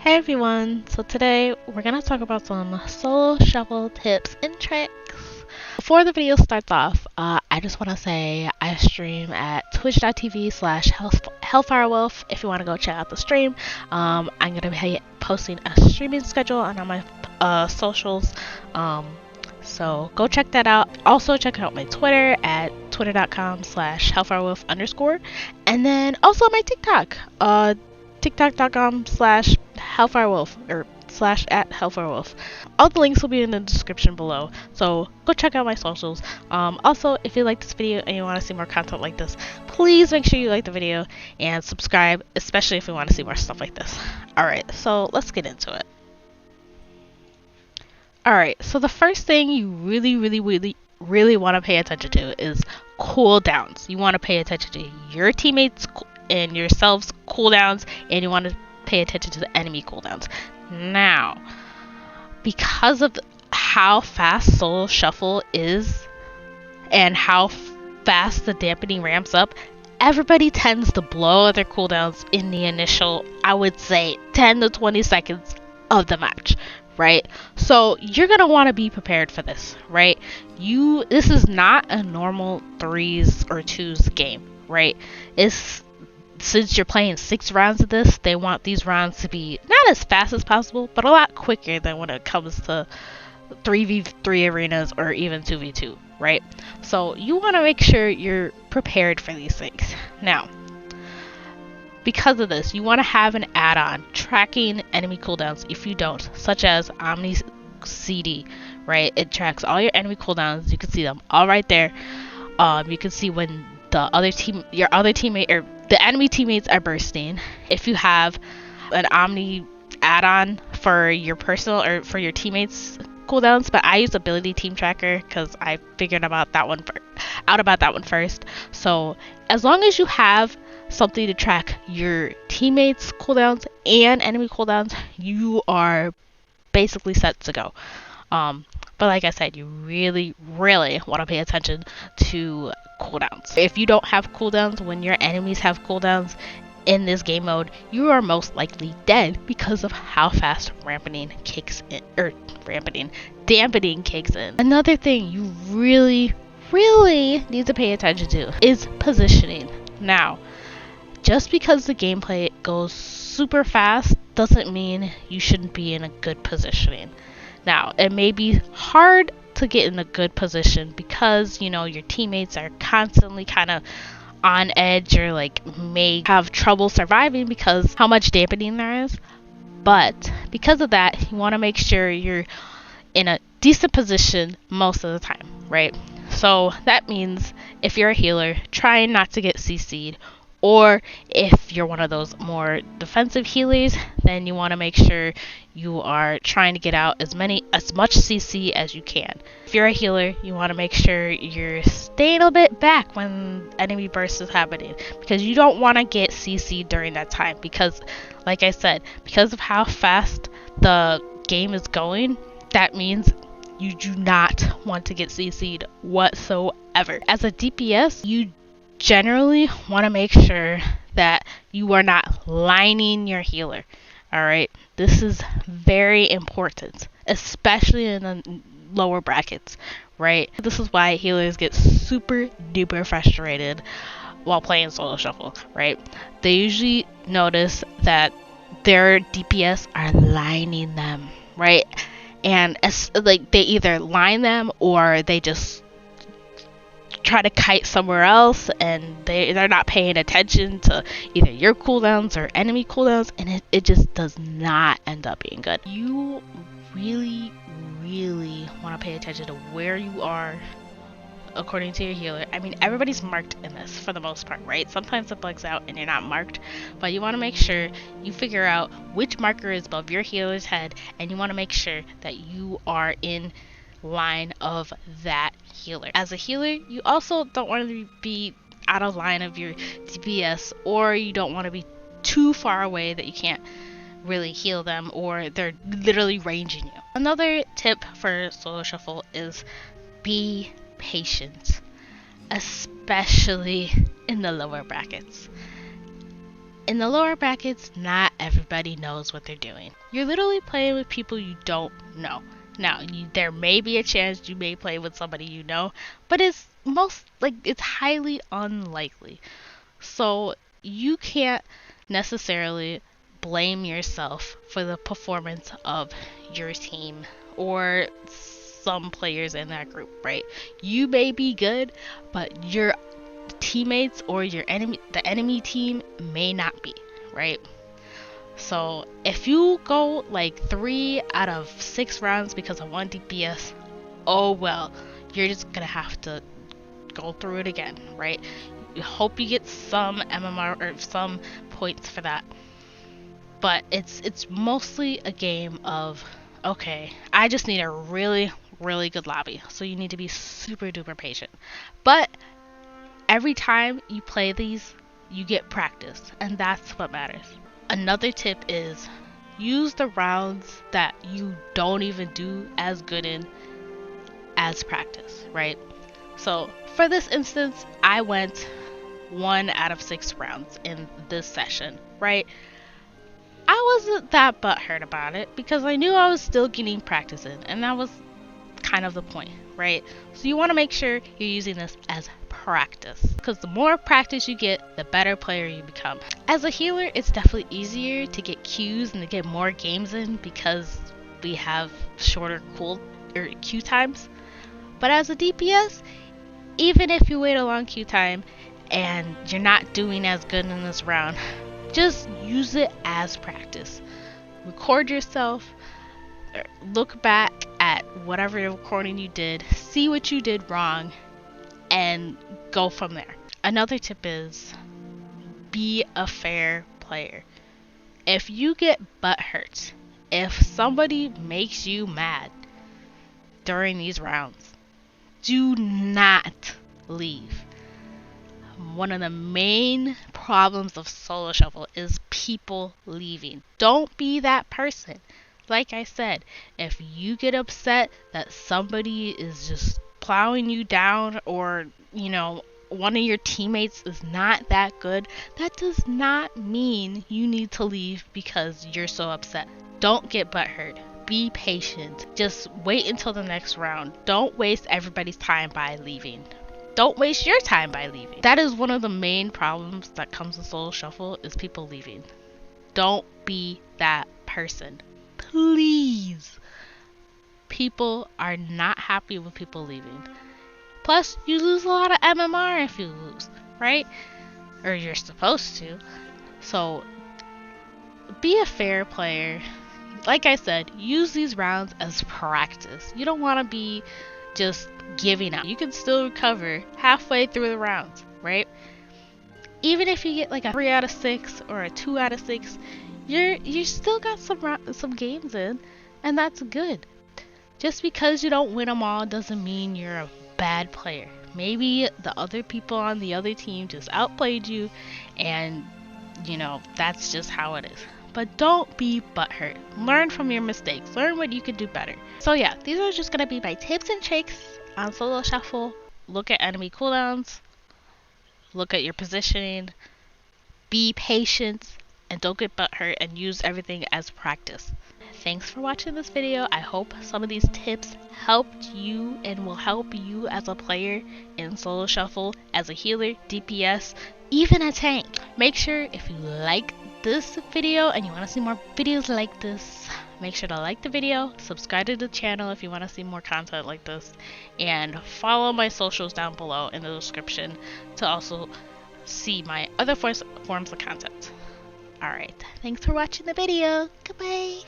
Hey everyone, so today we're gonna talk about some solo shuffle tips and tricks. Before the video starts off, I just want to say I stream at twitch.tv/hellfirewolf if you want to go check out the stream. I'm gonna be posting a streaming schedule on all my socials, so go check that out. Also check out my Twitter at twitter.com/hellfirewolf_, and then also my TikTok, tiktok.com/hellfirewolf or /@hellfirewolf. All the links will be in the description below, so go check out my socials. Also, if you like this video and you want to see more content like this, please make sure you like the video and subscribe, especially if you want to see more stuff like this. Alright, so let's get into it. Alright, so the first thing you really want to pay attention to is cooldowns. You want to pay attention to your teammates and yourselves cooldowns, and you want to pay attention to the enemy cooldowns. Now, because of how fast solo shuffle is and how fast the dampening ramps up, everybody tends to blow their cooldowns in the initial, I would say, 10 to 20 seconds of the match, right? So you're gonna want to be prepared for this, right? This is not a normal 3s or 2s game, right? Since you're playing 6 rounds of this, they want these rounds to be not as fast as possible, but a lot quicker than when it comes to 3v3 arenas or even 2v2, right? So you want to make sure you're prepared for these things. Now, because of this, you want to have an add-on tracking enemy cooldowns if you don't, such as Omni CD, right? It tracks all your enemy cooldowns. You can see them all right there. You can see when your other teammate or the enemy teammates are bursting. If you have an Omni add-on for your personal or for your teammates cooldowns, but I use Ability Team Tracker because I figured about that one first. So as long as you have something to track your teammates cooldowns and enemy cooldowns, you are basically set to go. But like I said, you really want to pay attention to cooldowns. If you don't have cooldowns when your enemies have cooldowns in this game mode, you are most likely dead because of how fast dampening kicks in. Another thing you really need to pay attention to is positioning. Now, just because the gameplay goes super fast doesn't mean you shouldn't be in a good positioning. Now, it may be hard to get in a good position because, your teammates are constantly kind of on edge or may have trouble surviving because how much dampening there is. But because of that, you want to make sure you're in a decent position most of the time, right? So that means if you're a healer, trying not to get CC'd, or if you're one of those more defensive healers, then you want to make sure you are trying to get out as much CC as you can. If you're a healer, you want to make sure you're staying a bit back when enemy burst is happening, because you don't want to get CC during that time, because like I said, because of how fast the game is going, that means you do not want to get CC'd whatsoever. As a DPS, you generally want to make sure that you are not lining your healer. Alright, this is very important, especially in the lower brackets, right? This is why healers get super duper frustrated while playing solo shuffle, right? They usually notice that their DPS are lining them, right? And they either line them or they just try to kite somewhere else, and they're not paying attention to either your cooldowns or enemy cooldowns, and it just does not end up being good. You really want to pay attention to where you are according to your healer. I mean, everybody's marked in this for the most part, right? Sometimes it bugs out and you're not marked, but you want to make sure you figure out which marker is above your healer's head, and you want to make sure that you are in line of that healer. As a healer, you also don't want to be out of line of your DPS, or you don't want to be too far away that you can't really heal them or they're literally ranging you. Another tip for solo shuffle is be patient, especially in the lower brackets. In the lower brackets, not everybody knows what they're doing. You're literally playing with people you don't know. Now, there may be a chance you may play with somebody you know, but it's highly unlikely. So you can't necessarily blame yourself for the performance of your team or some players in that group, right? You may be good, but your teammates or the enemy team may not be, right? So if you go like 3 out of 6 rounds because of 1 DPS, oh well, you're just gonna have to go through it again, right? You hope you get some MMR or some points for that. But it's mostly a game of, okay, I just need a really, really good lobby. So you need to be super duper patient. But every time you play these, you get practice, and that's what matters. Another tip is use the rounds that you don't even do as good in as practice, right? So for this instance, I went 1 out of 6 rounds in this session, right? I wasn't that butthurt about it because I knew I was still getting practice in, and that was kind of the point, right? So you want to make sure you're using this as practice, because the more practice you get, the better player you become. As a healer, it's definitely easier to get Qs and to get more games in because we have shorter queue times. But as a DPS, even if you wait a long queue time and you're not doing as good in this round, just use it as practice. Record yourself, look back at whatever recording you did, see what you did wrong, and go from there. Another tip is be a fair player. If you get butthurt, if somebody makes you mad during these rounds, do not leave. One of the main problems of Solo Shuffle is people leaving. Don't be that person. Like I said, if you get upset that somebody is just plowing you down, or one of your teammates is not that good, that does not mean you need to leave because you're so upset. Don't get butthurt. Be patient. Just wait until the next round. Don't waste everybody's time by leaving. Don't waste your time by leaving. That is one of the main problems that comes with Solo Shuffle, is people leaving. Don't be that person. Please. People are not happy with people leaving. Plus, you lose a lot of MMR if you lose, right? Or you're supposed to. So, be a fair player. Like I said, use these rounds as practice. You don't want to be just giving up. You can still recover halfway through the rounds, right? Even if you get like a 3 out of 6 or a 2 out of 6, you still got some games in, and that's good. Just because you don't win them all doesn't mean you're a bad player. Maybe the other people on the other team just outplayed you, and that's just how it is. But don't be butthurt. Learn from your mistakes. Learn what you can do better. So yeah, these are just gonna be my tips and tricks on Solo Shuffle. Look at enemy cooldowns. Look at your positioning. Be patient, and don't get butthurt, and use everything as practice. Thanks for watching this video. I hope some of these tips helped you and will help you as a player in Solo Shuffle, as a healer, DPS, even a tank. Make sure, if you like this video and you want to see more videos like this, make sure to like the video, subscribe to the channel if you want to see more content like this, and follow my socials down below in the description to also see my other forms of content. Alright, thanks for watching the video. Goodbye.